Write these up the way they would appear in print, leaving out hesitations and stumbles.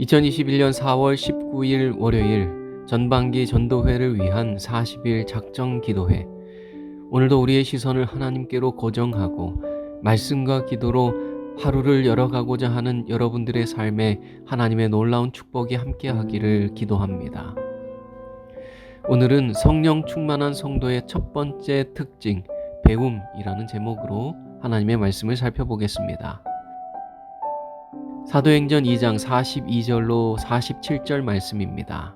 2021년 4월 19일 월요일 전반기 전도회를 위한 40일 작정 기도회. 오늘도 우리의 시선을 하나님께로 고정하고 말씀과 기도로 하루를 열어가고자 하는 여러분들의 삶에 하나님의 놀라운 축복이 함께하기를 기도합니다. 오늘은 성령 충만한 성도의 첫 번째 특징, 배움이라는 제목으로 하나님의 말씀을 살펴보겠습니다. 사도행전 2장 42절로 47절 말씀입니다.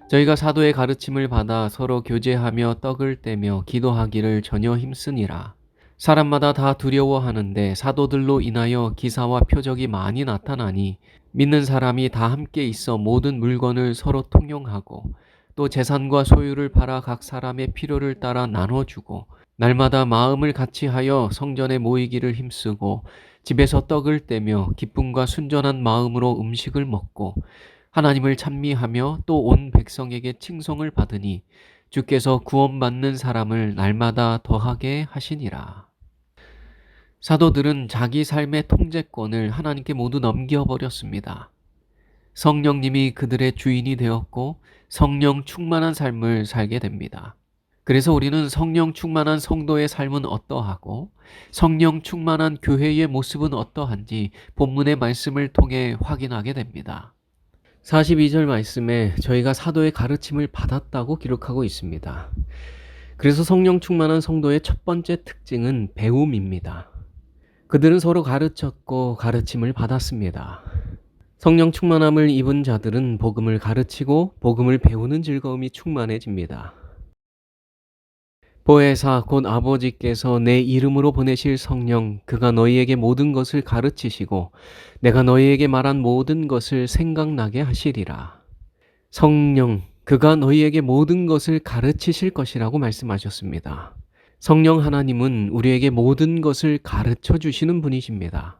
저희가 사도의 가르침을 받아 서로 교제하며 떡을 떼며 기도하기를 전혀 힘쓰니라. 사람마다 다 두려워하는데 사도들로 인하여 기사와 표적이 많이 나타나니 믿는 사람이 다 함께 있어 모든 물건을 서로 통용하고 또 재산과 소유를 팔아 각 사람의 필요를 따라 나눠주고 날마다 마음을 같이하여 성전에 모이기를 힘쓰고 집에서 떡을 떼며 기쁨과 순전한 마음으로 음식을 먹고 하나님을 찬미하며 또 온 백성에게 칭송을 받으니 주께서 구원받는 사람을 날마다 더하게 하시니라. 사도들은 자기 삶의 통제권을 하나님께 모두 넘겨버렸습니다. 성령님이 그들의 주인이 되었고 성령 충만한 삶을 살게 됩니다. 그래서 우리는 성령 충만한 성도의 삶은 어떠하고 성령 충만한 교회의 모습은 어떠한지 본문의 말씀을 통해 확인하게 됩니다. 42절 말씀에 저희가 사도의 가르침을 받았다고 기록하고 있습니다. 그래서 성령 충만한 성도의 첫 번째 특징은 배움입니다. 그들은 서로 가르쳤고 가르침을 받았습니다. 성령 충만함을 입은 자들은 복음을 가르치고 복음을 배우는 즐거움이 충만해집니다. 보혜사 곧 아버지께서 내 이름으로 보내실 성령 그가 너희에게 모든 것을 가르치시고 내가 너희에게 말한 모든 것을 생각나게 하시리라. 성령 그가 너희에게 모든 것을 가르치실 것이라고 말씀하셨습니다. 성령 하나님은 우리에게 모든 것을 가르쳐 주시는 분이십니다.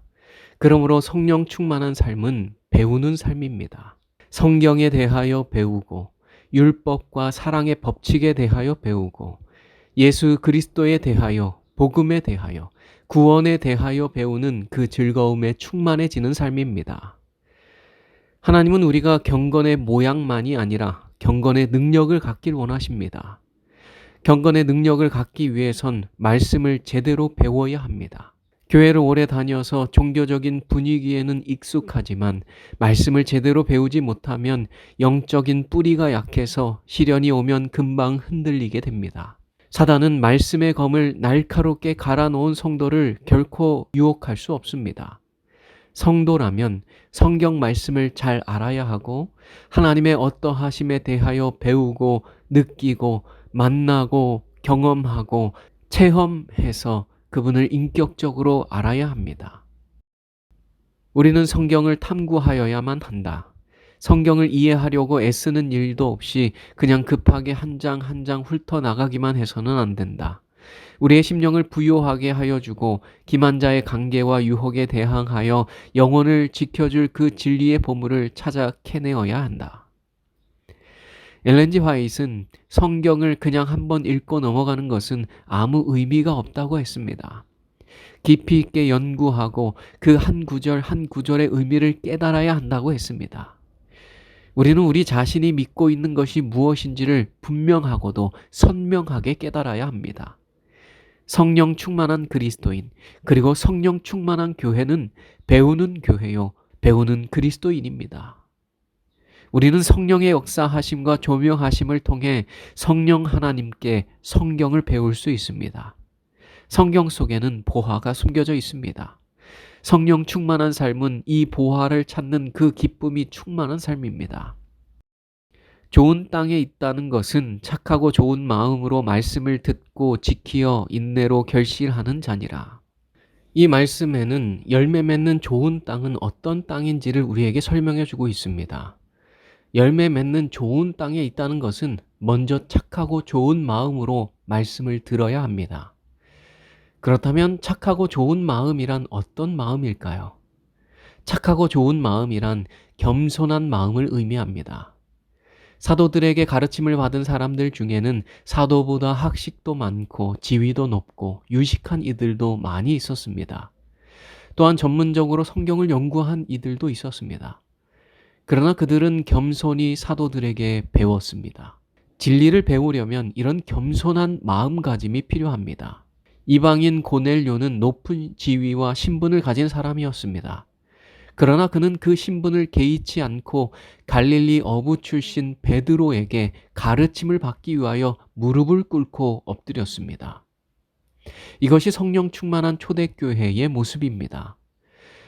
그러므로 성령 충만한 삶은 배우는 삶입니다. 성경에 대하여 배우고 율법과 사랑의 법칙에 대하여 배우고 예수 그리스도에 대하여, 복음에 대하여, 구원에 대하여 배우는 그 즐거움에 충만해지는 삶입니다. 하나님은 우리가 경건의 모양만이 아니라 경건의 능력을 갖길 원하십니다. 경건의 능력을 갖기 위해선 말씀을 제대로 배워야 합니다. 교회를 오래 다녀서 종교적인 분위기에는 익숙하지만 말씀을 제대로 배우지 못하면 영적인 뿌리가 약해서 시련이 오면 금방 흔들리게 됩니다. 사단은 말씀의 검을 날카롭게 갈아놓은 성도를 결코 유혹할 수 없습니다. 성도라면 성경 말씀을 잘 알아야 하고 하나님의 어떠하심에 대하여 배우고 느끼고 만나고 경험하고 체험해서 그분을 인격적으로 알아야 합니다. 우리는 성경을 탐구하여야만 한다. 성경을 이해하려고 애쓰는 일도 없이 그냥 급하게 한 장 한 장 훑어나가기만 해서는 안 된다. 우리의 심령을 부요하게 하여 주고 기만자의 관계와 유혹에 대항하여 영혼을 지켜줄 그 진리의 보물을 찾아 캐내어야 한다. 엘렌 G 화이트는 성경을 그냥 한번 읽고 넘어가는 것은 아무 의미가 없다고 했습니다. 깊이 있게 연구하고 그 한 구절 한 구절의 의미를 깨달아야 한다고 했습니다. 우리는 우리 자신이 믿고 있는 것이 무엇인지를 분명하고도 선명하게 깨달아야 합니다. 성령 충만한 그리스도인 그리고 성령 충만한 교회는 배우는 교회요 배우는 그리스도인입니다. 우리는 성령의 역사하심과 조명하심을 통해 성령 하나님께 성경을 배울 수 있습니다. 성경 속에는 보화가 숨겨져 있습니다. 성령 충만한 삶은 이 보화를 찾는 그 기쁨이 충만한 삶입니다. 좋은 땅에 있다는 것은 착하고 좋은 마음으로 말씀을 듣고 지키어 인내로 결실하는 자니라. 이 말씀에는 열매 맺는 좋은 땅은 어떤 땅인지를 우리에게 설명해 주고 있습니다. 열매 맺는 좋은 땅에 있다는 것은 먼저 착하고 좋은 마음으로 말씀을 들어야 합니다. 그렇다면 착하고 좋은 마음이란 어떤 마음일까요? 착하고 좋은 마음이란 겸손한 마음을 의미합니다. 사도들에게 가르침을 받은 사람들 중에는 사도보다 학식도 많고 지위도 높고 유식한 이들도 많이 있었습니다. 또한 전문적으로 성경을 연구한 이들도 있었습니다. 그러나 그들은 겸손히 사도들에게 배웠습니다. 진리를 배우려면 이런 겸손한 마음가짐이 필요합니다. 이방인 고넬료는 높은 지위와 신분을 가진 사람이었습니다. 그러나 그는 그 신분을 개의치 않고 갈릴리 어부 출신 베드로에게 가르침을 받기 위하여 무릎을 꿇고 엎드렸습니다. 이것이 성령 충만한 초대교회의 모습입니다.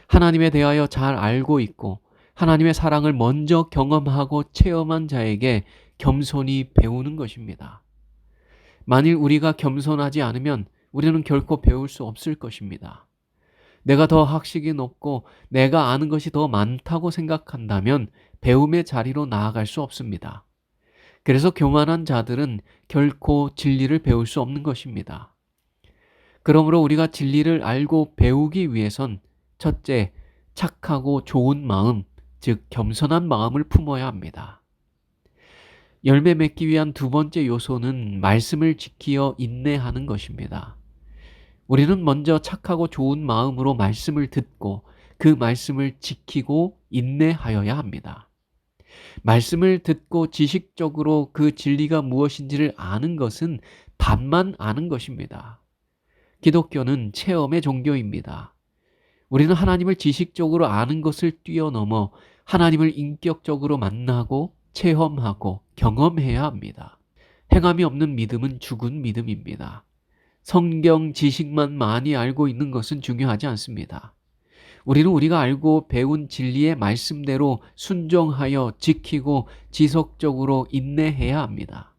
하나님에 대하여 잘 알고 있고 하나님의 사랑을 먼저 경험하고 체험한 자에게 겸손히 배우는 것입니다. 만일 우리가 겸손하지 않으면 우리는 결코 배울 수 없을 것입니다. 내가 더 학식이 높고 내가 아는 것이 더 많다고 생각한다면 배움의 자리로 나아갈 수 없습니다. 그래서 교만한 자들은 결코 진리를 배울 수 없는 것입니다. 그러므로 우리가 진리를 알고 배우기 위해선 첫째, 착하고 좋은 마음, 즉 겸손한 마음을 품어야 합니다. 열매 맺기 위한 두 번째 요소는 말씀을 지키어 인내하는 것입니다. 우리는 먼저 착하고 좋은 마음으로 말씀을 듣고 그 말씀을 지키고 인내하여야 합니다. 말씀을 듣고 지식적으로 그 진리가 무엇인지를 아는 것은 반만 아는 것입니다. 기독교는 체험의 종교입니다. 우리는 하나님을 지식적으로 아는 것을 뛰어넘어 하나님을 인격적으로 만나고 체험하고 경험해야 합니다. 행함이 없는 믿음은 죽은 믿음입니다. 성경 지식만 많이 알고 있는 것은 중요하지 않습니다. 우리는 우리가 알고 배운 진리의 말씀대로 순종하여 지키고 지속적으로 인내해야 합니다.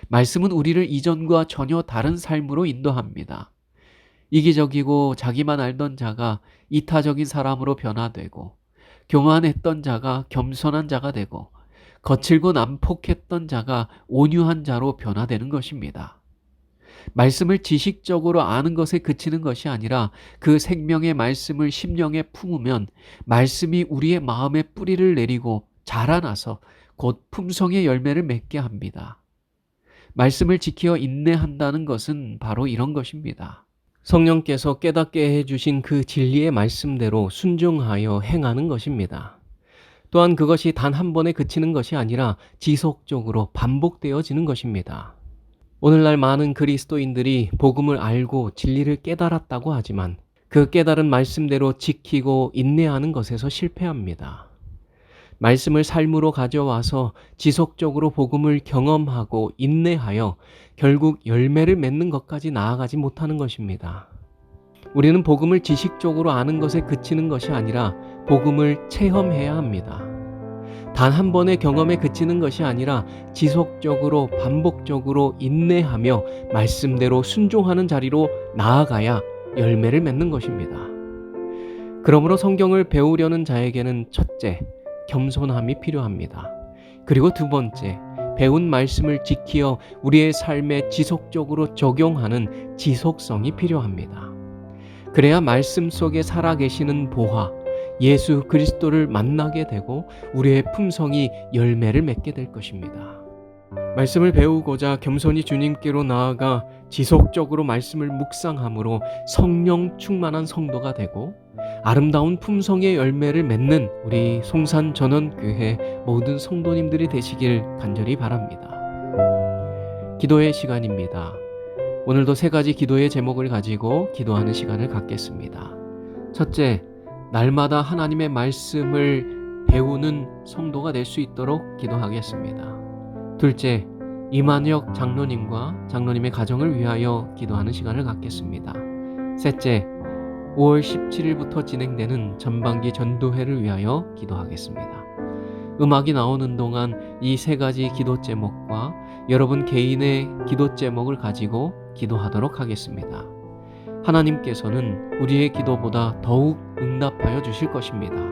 말씀은 우리를 이전과 전혀 다른 삶으로 인도합니다. 이기적이고 자기만 알던 자가 이타적인 사람으로 변화되고, 교만했던 자가 겸손한 자가 되고, 거칠고 난폭했던 자가 온유한 자로 변화되는 것입니다. 말씀을 지식적으로 아는 것에 그치는 것이 아니라 그 생명의 말씀을 심령에 품으면 말씀이 우리의 마음에 뿌리를 내리고 자라나서 곧 품성의 열매를 맺게 합니다. 말씀을 지켜 인내한다는 것은 바로 이런 것입니다. 성령께서 깨닫게 해주신 그 진리의 말씀대로 순종하여 행하는 것입니다. 또한 그것이 단 한 번에 그치는 것이 아니라 지속적으로 반복되어지는 것입니다. 오늘날 많은 그리스도인들이 복음을 알고 진리를 깨달았다고 하지만 그 깨달은 말씀대로 지키고 인내하는 것에서 실패합니다. 말씀을 삶으로 가져와서 지속적으로 복음을 경험하고 인내하여 결국 열매를 맺는 것까지 나아가지 못하는 것입니다. 우리는 복음을 지식적으로 아는 것에 그치는 것이 아니라 복음을 체험해야 합니다. 단 한 번의 경험에 그치는 것이 아니라 지속적으로 반복적으로 인내하며 말씀대로 순종하는 자리로 나아가야 열매를 맺는 것입니다. 그러므로 성경을 배우려는 자에게는 첫째, 겸손함이 필요합니다. 그리고 두 번째, 배운 말씀을 지키어 우리의 삶에 지속적으로 적용하는 지속성이 필요합니다. 그래야 말씀 속에 살아계시는 보화, 예수 그리스도를 만나게 되고 우리의 품성이 열매를 맺게 될 것입니다. 말씀을 배우고자 겸손히 주님께로 나아가 지속적으로 말씀을 묵상함으로 성령 충만한 성도가 되고 아름다운 품성의 열매를 맺는 우리 송산 전원교회 모든 성도님들이 되시길 간절히 바랍니다. 기도의 시간입니다. 오늘도 세 가지 기도의 제목을 가지고 기도하는 시간을 갖겠습니다. 첫째, 날마다 하나님의 말씀을 배우는 성도가 될 수 있도록 기도하겠습니다. 둘째, 이만혁 장로님과 장로님의 가정을 위하여 기도하는 시간을 갖겠습니다. 셋째, 5월 17일부터 진행되는 전반기 전도회를 위하여 기도하겠습니다. 음악이 나오는 동안 이 세 가지 기도 제목과 여러분 개인의 기도 제목을 가지고 기도하도록 하겠습니다. 하나님께서는 우리의 기도보다 더욱 응답하여 주실 것입니다.